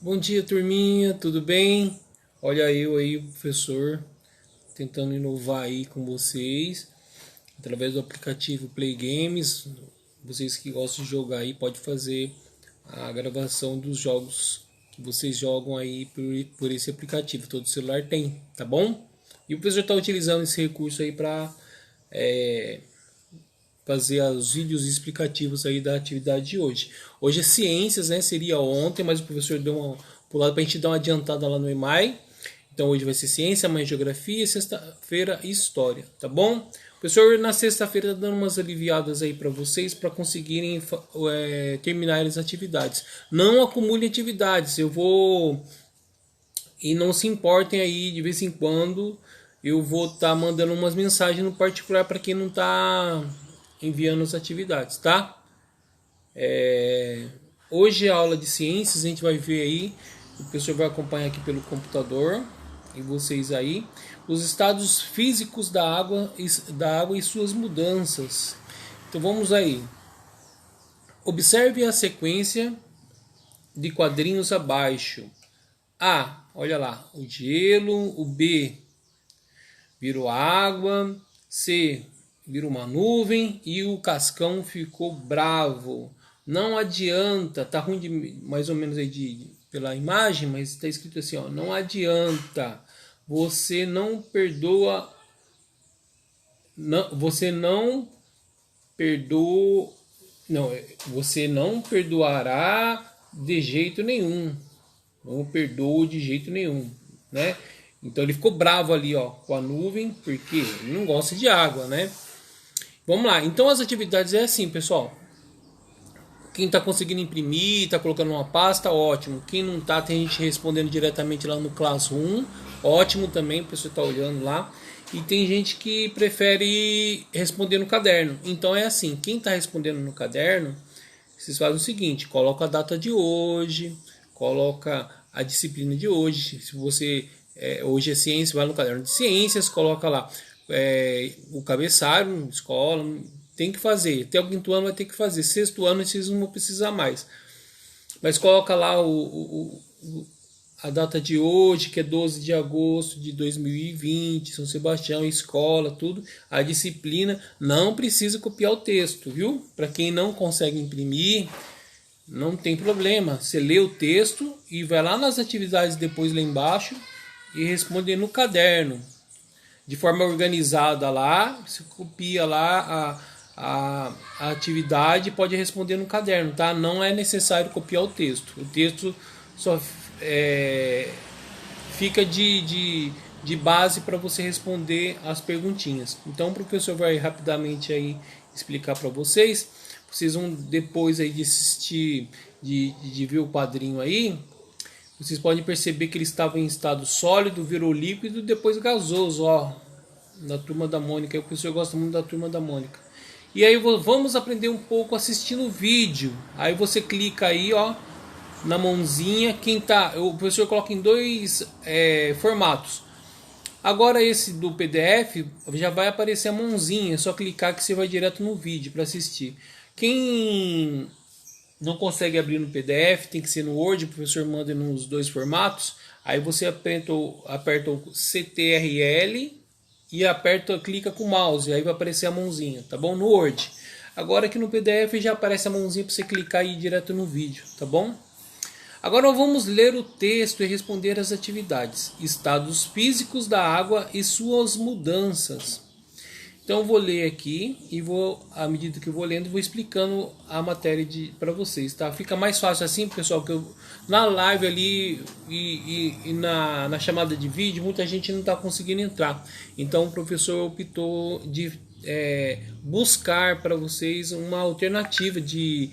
Bom dia, turminha, tudo bem? Olha eu aí, professor, tentando inovar aí com vocês, através do aplicativo Play Games. Vocês que gostam de jogar aí, pode fazer a gravação dos jogos que vocês jogam aí por esse aplicativo. Todo celular tem, tá bom? E o professor está utilizando esse recurso aí para fazer os vídeos explicativos aí da atividade de hoje. Hoje é ciências, né? Seria ontem, mas o professor deu uma pulada para a gente dar uma adiantada lá no EMAI. Então hoje vai ser ciência, amanhã geografia, sexta-feira história, tá bom? O professor na sexta-feira está dando umas aliviadas aí para vocês para conseguirem terminar as atividades. Não acumule atividades, eu vou e não se importem aí de vez em quando eu vou estar mandando umas mensagens no particular para quem não está enviando as atividades, tá? Hoje a aula de ciências a gente vai ver aí, o professor vai acompanhar aqui pelo computador e vocês aí, os estados físicos da água e suas mudanças. Então vamos aí. Observe a sequência de quadrinhos abaixo. A, olha lá, o gelo, o B virou água, C virou uma nuvem e o Cascão ficou bravo. Não adianta, tá ruim de, mais ou menos aí pela imagem, mas está escrito assim, ó, não adianta, você não perdoa, não, você não perdoará de jeito nenhum. Não perdoa de jeito nenhum, né? Então ele ficou bravo ali, ó, com a nuvem, porque ele não gosta de água, né? Vamos lá. Então as atividades é assim, pessoal. Quem está conseguindo imprimir, está colocando uma pasta, ótimo. Quem não está, tem gente respondendo diretamente lá no Classroom, ótimo também, o pessoal está olhando lá. E tem gente que prefere responder no caderno. Então é assim, quem está respondendo no caderno, vocês fazem o seguinte, coloca a data de hoje, coloca a disciplina de hoje. Se você hoje é ciência, vai no caderno de ciências, coloca lá o cabeçalho, escola, tem que fazer. Até o quinto ano vai ter que fazer. Sexto ano vocês não vão precisar mais. Mas coloca lá a data de hoje, que é 12 de agosto de 2020, São Sebastião, escola, tudo. A disciplina, não precisa copiar o texto, viu? Para quem não consegue imprimir, não tem problema. Você lê o texto e vai lá nas atividades depois lá embaixo e responde no caderno. De forma organizada lá, você copia lá a atividade e pode responder no caderno, tá? Não é necessário copiar o texto. O texto só fica de base para você responder as perguntinhas. Então o professor vai rapidamente aí explicar para vocês. Vocês vão depois aí de assistir, de ver o quadrinho aí, vocês podem perceber que ele estava em estado sólido, virou líquido, depois gasoso, ó, da Turma da Mônica. O professor gosta muito da Turma da Mônica. E aí vamos aprender um pouco assistindo o vídeo. Aí você clica aí, ó, na mãozinha. Quem tá, o professor coloca em dois formatos. Agora esse do PDF já vai aparecer a mãozinha, é só clicar que você vai direto no vídeo para assistir. Quem não consegue abrir no PDF, tem que ser no Word, o professor manda nos dois formatos. Aí você aperta o CTRL e clica com o mouse, aí vai aparecer a mãozinha, tá bom? No Word. Agora aqui no PDF já aparece a mãozinha para você clicar e ir direto no vídeo, tá bom? Agora vamos ler o texto e responder as atividades. Estados físicos da água e suas mudanças. Então eu vou ler aqui e à medida que eu vou lendo, vou explicando a matéria para vocês, tá? Fica mais fácil assim, pessoal, que na live ali e na chamada de vídeo, muita gente não está conseguindo entrar. Então o professor optou de buscar para vocês uma alternativa de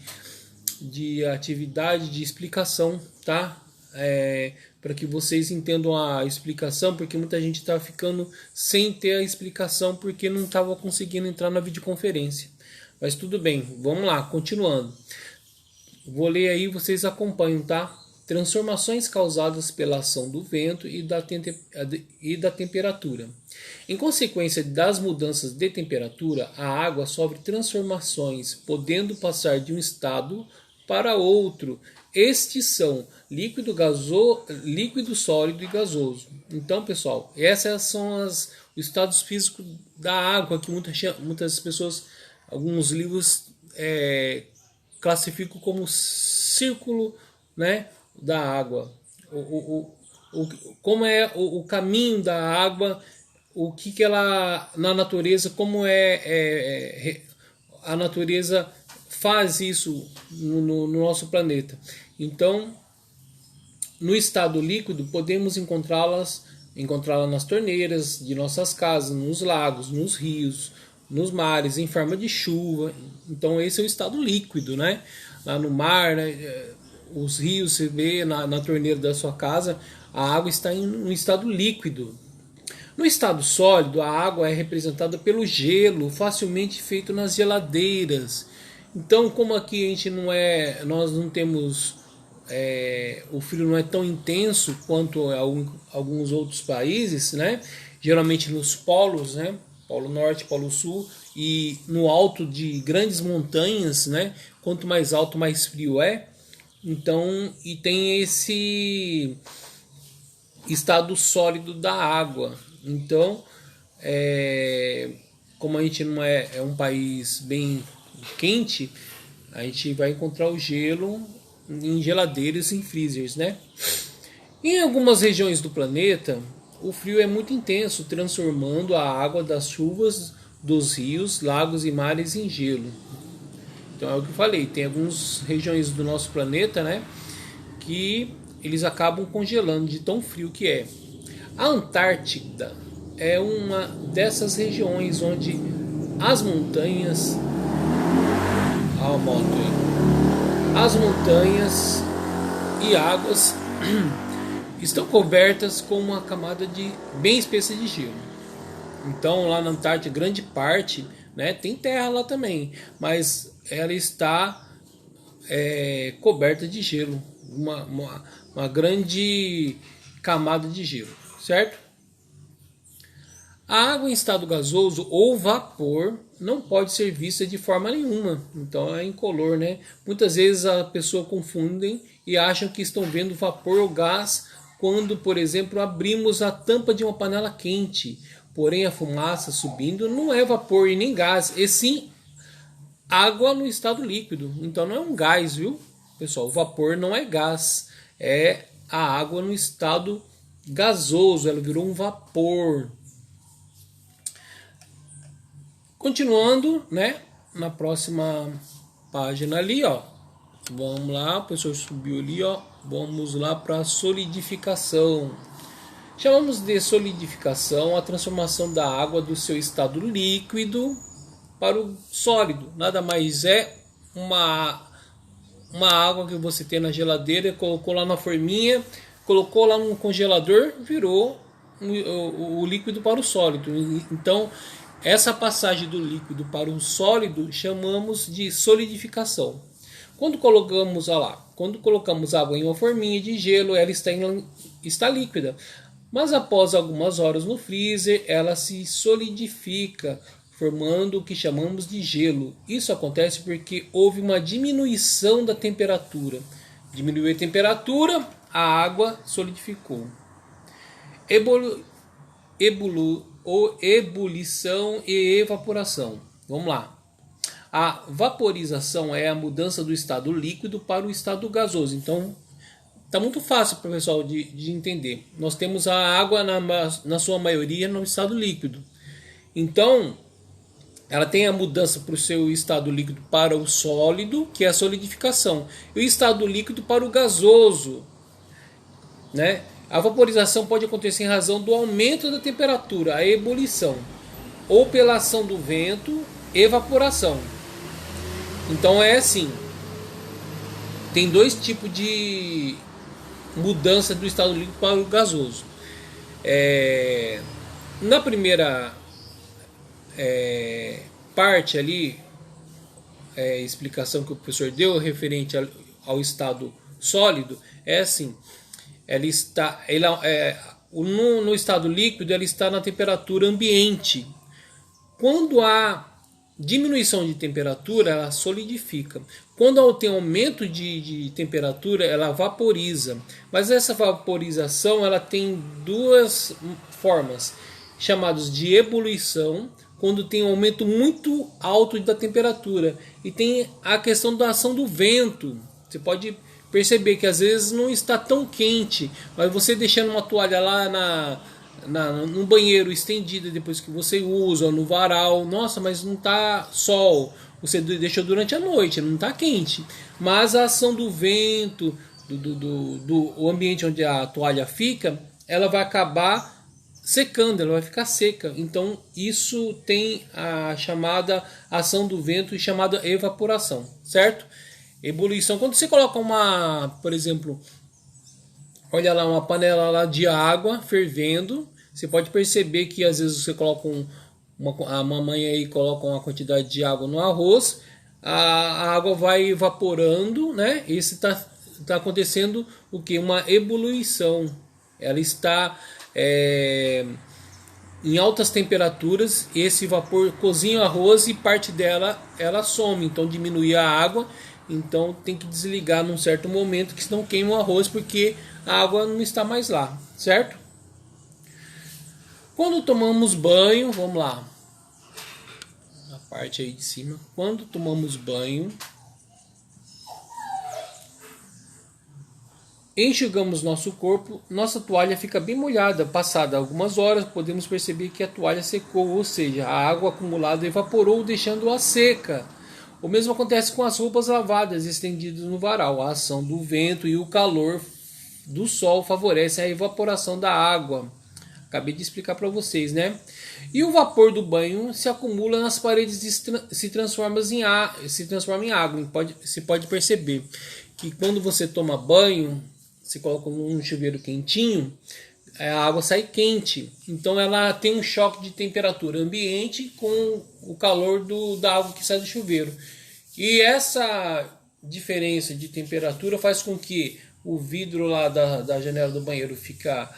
atividade, de explicação, tá? Para que vocês entendam a explicação, porque muita gente está ficando sem ter a explicação porque não estava conseguindo entrar na videoconferência. Mas tudo bem, vamos lá, continuando. Vou ler aí, vocês acompanham, tá? Transformações causadas pela ação do vento e da temperatura. Em consequência das mudanças de temperatura, a água sofre transformações, podendo passar de um estado para outro. Estes são líquido, sólido e gasoso. Então, pessoal, essas são os estados físicos da água que muitas pessoas, alguns livros classificam como círculo, né, da água. Como é o caminho da água, o que ela na natureza, como a natureza faz isso no nosso planeta. Então, no estado líquido, podemos encontrá-la nas torneiras de nossas casas, nos lagos, nos rios, nos mares, em forma de chuva. Então, esse é o estado líquido, né? Lá no mar, né? Os rios, você vê na torneira da sua casa, a água está em um estado líquido. No estado sólido, a água é representada pelo gelo, facilmente feito nas geladeiras. Então, como aqui nós não temos, o frio não é tão intenso quanto alguns outros países, né? Geralmente nos polos, né? Polo Norte, Polo Sul, e no alto de grandes montanhas, né? Quanto mais alto, mais frio é. Então, e tem esse estado sólido da água. Então, como a gente não é um país bem quente, a gente vai encontrar o gelo em geladeiras e em freezers, né? Em algumas regiões do planeta, o frio é muito intenso, transformando a água das chuvas dos rios, lagos e mares em gelo. Então é o que eu falei, tem algumas regiões do nosso planeta, né, que eles acabam congelando de tão frio que é. A Antártida é uma dessas regiões onde as montanhas, as montanhas e águas estão cobertas com uma camada bem espessa de gelo. Então lá na Antártida, grande parte, né, tem terra lá também, mas ela está coberta de gelo, uma grande camada de gelo, certo? A água em estado gasoso ou vapor não pode ser vista de forma nenhuma, então é incolor, né? Muitas vezes a pessoa confundem e acham que estão vendo vapor ou gás quando, por exemplo, abrimos a tampa de uma panela quente. Porém, a fumaça subindo não é vapor e nem gás, e sim água no estado líquido. Então não é um gás, viu? Pessoal, o vapor não é gás, é a água no estado gasoso, ela virou um vapor. Continuando, né? Na próxima página ali, ó. Vamos lá, o professor subiu ali, ó. Vamos lá para solidificação. Chamamos de solidificação a transformação da água do seu estado líquido para o sólido. Nada mais é uma água que você tem na geladeira, colocou lá na forminha, colocou lá no congelador, virou o líquido para o sólido. Então, essa passagem do líquido para o sólido chamamos de solidificação. Quando colocamos água em uma forminha de gelo, ela está líquida. Mas após algumas horas no freezer, ela se solidifica, formando o que chamamos de gelo. Isso acontece porque houve uma diminuição da temperatura. Diminuiu a temperatura, a água solidificou. Ebulição e evaporação. Vamos lá. A vaporização é a mudança do estado líquido para o estado gasoso. Então, tá muito fácil para o pessoal de entender. Nós temos a água na sua maioria no estado líquido. Então, ela tem a mudança para o seu estado líquido para o sólido, que é a solidificação, e o estado líquido para o gasoso, né? A vaporização pode acontecer em razão do aumento da temperatura, a ebulição, ou pela ação do vento, evaporação. Então é assim, tem dois tipos de mudança do estado líquido para o gasoso. Na primeira parte ali, explicação que o professor deu referente ao estado sólido, é assim, no estado líquido ela está na temperatura ambiente. Quando há diminuição de temperatura, ela solidifica. Quando tem aumento de temperatura, ela vaporiza. Mas essa vaporização ela tem duas formas, chamadas de ebulição, quando tem um aumento muito alto da temperatura. E tem a questão da ação do vento. Você pode perceber que às vezes não está tão quente, mas você deixando uma toalha lá no banheiro estendida depois que você usa, ou no varal, nossa, mas não está sol, você deixou durante a noite, não está quente, mas a ação do vento, do ambiente onde a toalha fica, ela vai acabar secando, ela vai ficar seca. Então isso tem a chamada ação do vento e chamada evaporação, certo? Ebulição, quando você coloca por exemplo, olha lá, uma panela lá de água fervendo, você pode perceber que às vezes você coloca a mamãe aí coloca uma quantidade de água no arroz, a água vai evaporando, né? Esse tá acontecendo o que? Uma ebulição. Ela está em altas temperaturas, esse vapor cozinha o arroz e parte dela ela some, então diminui a água. Então tem que desligar num certo momento, que senão queima o arroz, porque a água não está mais lá, certo? Quando tomamos banho, vamos lá, a parte aí de cima. Quando tomamos banho, enxugamos nosso corpo, nossa toalha fica bem molhada. Passada algumas horas, podemos perceber que a toalha secou, ou seja, a água acumulada evaporou, deixando-a seca. O mesmo acontece com as roupas lavadas estendidas no varal. A ação do vento e o calor do sol favorecem a evaporação da água. Acabei de explicar para vocês, né? E o vapor do banho se acumula nas paredes e se transforma em água. Você pode perceber que quando você toma banho, você coloca um chuveiro quentinho, a água sai quente. Então ela tem um choque de temperatura ambiente com o calor da água que sai do chuveiro. E essa diferença de temperatura faz com que o vidro lá da janela do banheiro fica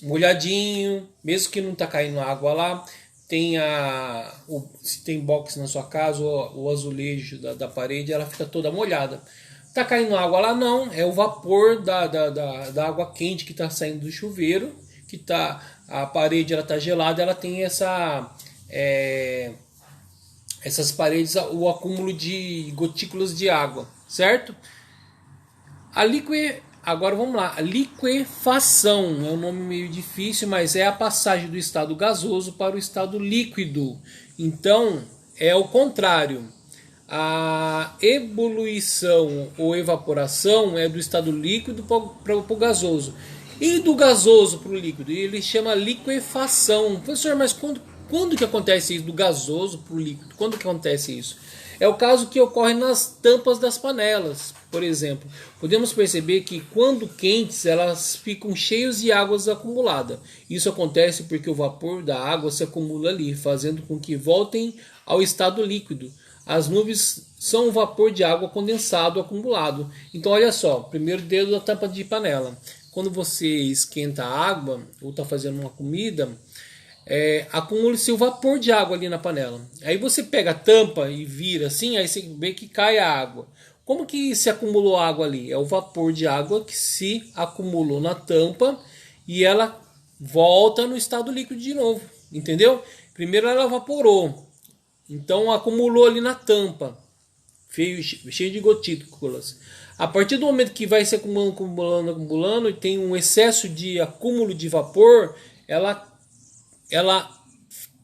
molhadinho, mesmo que não está caindo água lá. Se tem box na sua casa, o azulejo da parede, ela fica toda molhada. Tá caindo água lá? Não, é o vapor da água quente que está saindo do chuveiro, a parede ela tá gelada, ela tem essas paredes, o acúmulo de gotículas de água, certo? Agora vamos lá, a liquefação é um nome meio difícil, mas é a passagem do estado gasoso para o estado líquido. Então é o contrário. A ebulição ou evaporação é do estado líquido para o gasoso. E do gasoso para o líquido, ele chama liquefação. Professor, mas quando que acontece isso do gasoso para o líquido? Quando que acontece isso? É o caso que ocorre nas tampas das panelas, por exemplo. Podemos perceber que quando quentes, elas ficam cheias de água acumulada. Isso acontece porque o vapor da água se acumula ali, fazendo com que voltem ao estado líquido. As nuvens são o vapor de água condensado acumulado. Então olha só, primeiro dedo da tampa de panela. Quando você esquenta a água ou está fazendo uma comida, acumula-se o vapor de água ali na panela. Aí você pega a tampa e vira assim, aí você vê que cai a água. Como que se acumulou água ali? É o vapor de água que se acumulou na tampa e ela volta no estado líquido de novo. Entendeu? Primeiro ela evaporou. Então acumulou ali na tampa, cheio de gotículas. A partir do momento que vai se acumulando e tem um excesso de acúmulo de vapor, ela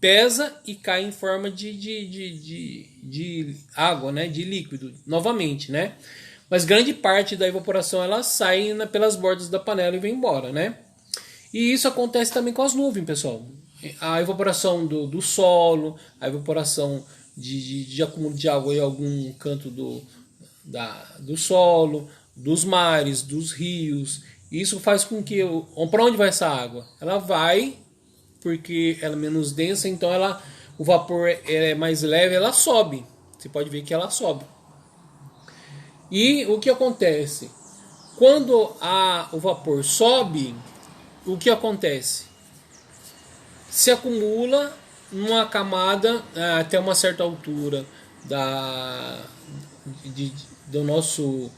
pesa e cai em forma de água, né, de líquido, novamente, né? Mas grande parte da evaporação ela sai pelas bordas da panela e vem embora, né? E isso acontece também com as nuvens, pessoal. A evaporação do solo, a evaporação de acúmulo de água em algum canto do solo, dos mares, dos rios. Isso faz com que... Para onde vai essa água? Ela vai, porque ela é menos densa, então o vapor é mais leve, ela sobe. Você pode ver que ela sobe. E o que acontece? Quando o vapor sobe, o que acontece? Se acumula numa camada até uma certa altura de- do nosso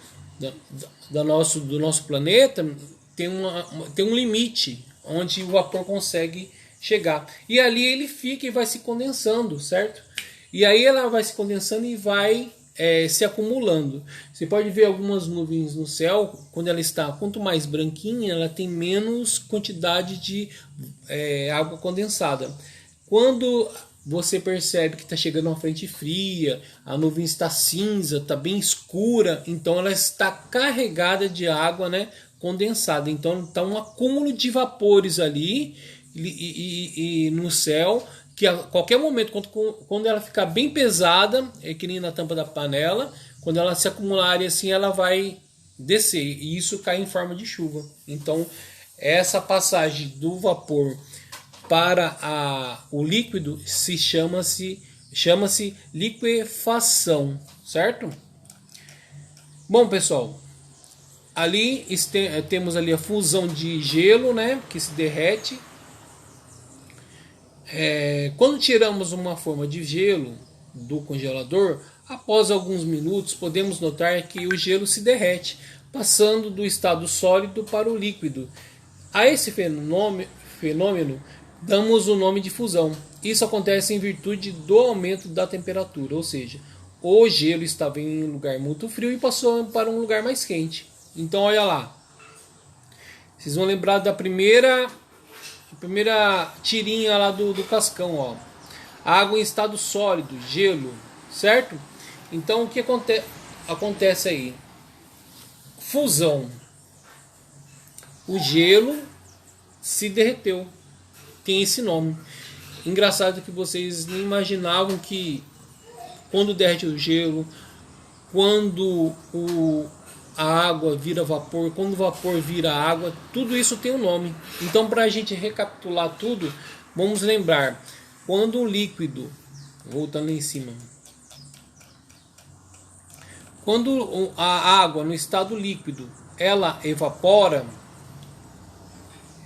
do nosso planeta tem um limite onde o vapor consegue chegar. E ali ele fica e vai se condensando, certo? E aí ela vai se condensando e vai se acumulando. Você pode ver algumas nuvens no céu, quando ela está quanto mais branquinha, ela tem menos quantidade de água condensada. Quando você percebe que está chegando uma frente fria, a nuvem está cinza, está bem escura, então ela está carregada de água, né, condensada. Então está um acúmulo de vapores ali e no céu, que a qualquer momento, quando ela ficar bem pesada, é que nem na tampa da panela, quando ela se acumular assim, ela vai descer, e isso cai em forma de chuva. Então essa passagem do vapor para o líquido chama-se liquefação, certo? Bom, pessoal, ali temos ali a fusão de gelo, né, que se derrete. Quando tiramos uma forma de gelo do congelador, após alguns minutos podemos notar que o gelo se derrete, passando do estado sólido para o líquido. A esse fenômeno damos o nome de fusão. Isso acontece em virtude do aumento da temperatura, ou seja, o gelo estava em um lugar muito frio e passou para um lugar mais quente. Então olha lá, vocês vão lembrar da primeira tirinha lá do cascão, ó. Água em estado sólido, gelo, certo? Então o que acontece aí? Fusão. O gelo se derreteu. Tem esse nome. Engraçado que vocês nem imaginavam que quando derrete o gelo, quando a água vira vapor, quando o vapor vira água, tudo isso tem um nome. Então, para a gente recapitular tudo, vamos lembrar: quando o líquido, voltando lá em cima, quando a água no estado líquido ela evapora,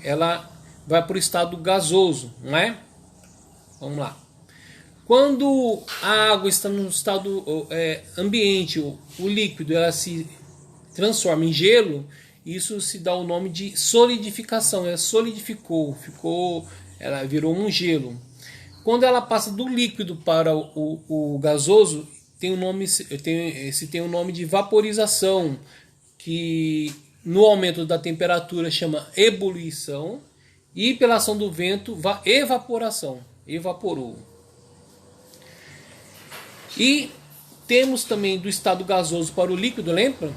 ela vai para o estado gasoso, não é? Vamos lá. Quando a água está no estado ambiente, o líquido, ela se transforma em gelo, isso se dá o nome de solidificação. Ela solidificou, ela virou um gelo. Quando ela passa do líquido para o gasoso, tem o nome de vaporização, que no aumento da temperatura chama ebulição, e pela ação do vento, evaporação, evaporou. E temos também do estado gasoso para o líquido, lembra?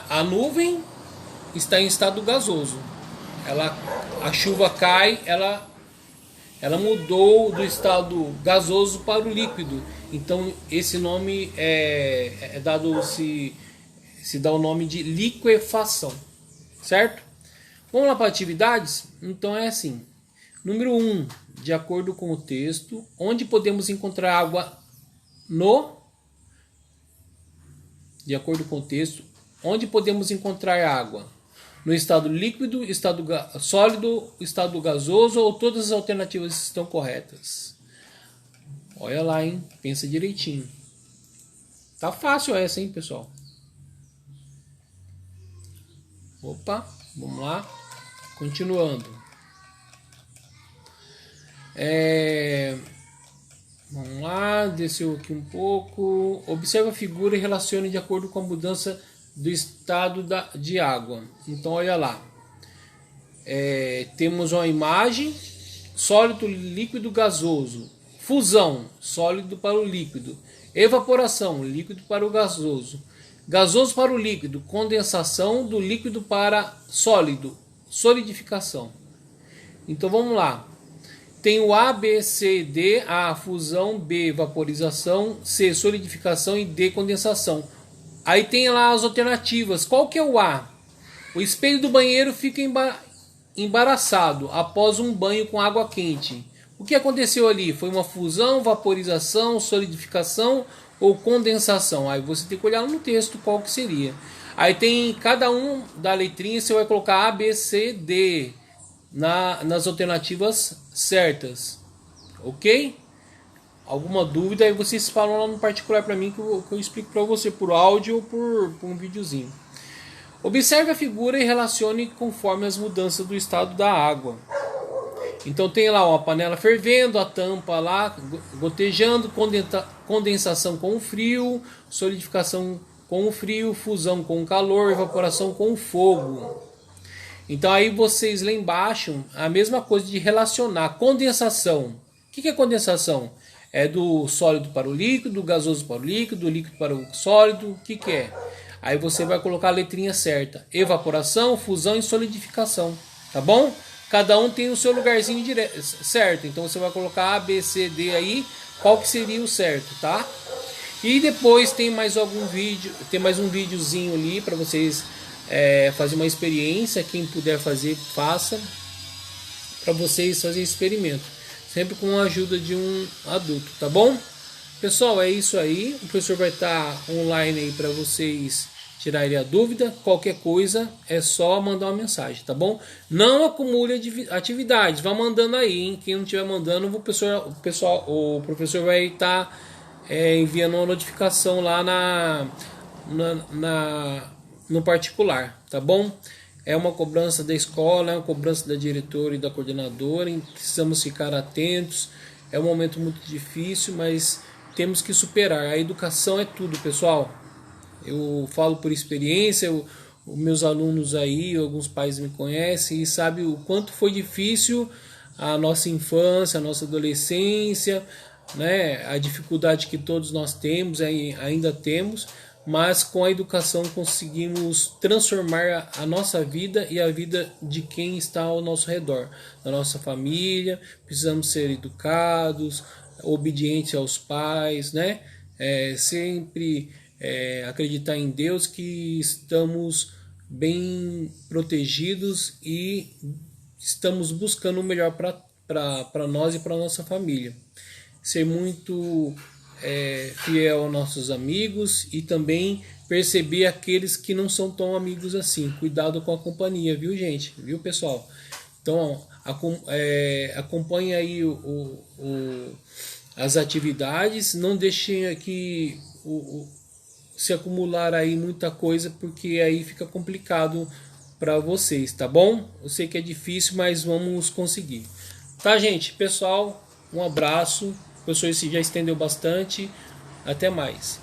A nuvem está em estado gasoso. A chuva cai, ela mudou do estado gasoso para o líquido. Então esse nome se dá o nome de liquefação, certo? Vamos lá para atividades? Então é assim. Número 1, de acordo com o texto, onde podemos encontrar água de acordo com o texto, onde podemos encontrar água? No estado líquido, estado sólido, estado gasoso, ou todas as alternativas estão corretas? Olha lá, hein? Pensa direitinho. Tá fácil essa, hein, pessoal? Opa, vamos lá. Continuando. Vamos lá, desceu aqui um pouco. Observe a figura e relacione de acordo com a mudança do estado de água. Então, olha lá. Temos uma imagem: sólido, líquido, gasoso. Fusão: sólido para o líquido. Evaporação: líquido para o gasoso. Gasoso para o líquido: condensação do líquido para sólido. Solidificação. Então vamos lá. Tem o A, B, C, D. A, fusão. B, vaporização. C, solidificação. E D, condensação. Aí tem lá as alternativas. Qual que é o A? O espelho do banheiro fica embaraçado após um banho com água quente. O que aconteceu ali? Foi uma fusão, vaporização, solidificação ou condensação? Aí você tem que olhar no texto qual que seria. Aí tem cada um da letrinha, você vai colocar A, B, C, D nas alternativas certas. ok? Alguma dúvida aí vocês falam lá no particular para mim que eu explico para você por áudio ou por um videozinho. Observe a figura e relacione conforme as mudanças do estado da água. Então tem lá uma panela fervendo, a tampa lá gotejando, condensação com o frio, solidificação com o frio, fusão com o calor, evaporação com o fogo. Então aí vocês lá embaixo, a mesma coisa de relacionar. Condensação. O que é condensação? É do sólido para o líquido, do gasoso para o líquido, do líquido para o sólido. O que é? Aí você vai colocar a letrinha certa. Evaporação, fusão e solidificação. Tá bom? Cada um tem o seu lugarzinho certo. Então você vai colocar A, B, C, D aí. Qual que seria o certo, tá? E depois tem mais algum vídeo, tem mais um videozinho ali para vocês fazer uma experiência. Quem puder fazer, faça. Para vocês fazerem experimento. Sempre com a ajuda de um adulto, tá bom? Pessoal, é isso aí. O professor vai estar online aí para vocês tirarem a dúvida. Qualquer coisa é só mandar uma mensagem, tá bom? Não acumule atividades, vá mandando aí, hein? Quem não estiver mandando, o professor vai estar enviando uma notificação lá no particular, tá bom? É uma cobrança da escola, é uma cobrança da diretora e da coordenadora, precisamos ficar atentos. É um momento muito difícil, mas temos que superar. A educação é tudo, pessoal. Eu falo por experiência, os meus alunos aí, alguns pais me conhecem e sabem o quanto foi difícil a nossa infância, a nossa adolescência, né? A dificuldade que todos nós temos, ainda temos, mas com a educação conseguimos transformar a nossa vida e a vida de quem está ao nosso redor, da nossa família. Precisamos ser educados, obedientes aos pais, né? Sempre acreditar em Deus, que estamos bem protegidos e estamos buscando o melhor para nós e para nossa família. Ser muito fiel aos nossos amigos e também perceber aqueles que não são tão amigos assim. Cuidado com a companhia, viu, gente? Viu, pessoal? Então, acompanhe aí as atividades. Não deixem aqui se acumular aí muita coisa, porque aí fica complicado para vocês, tá bom? Eu sei que é difícil, mas vamos conseguir. Tá, gente? Pessoal, um abraço. O professor já estendeu bastante. Até mais.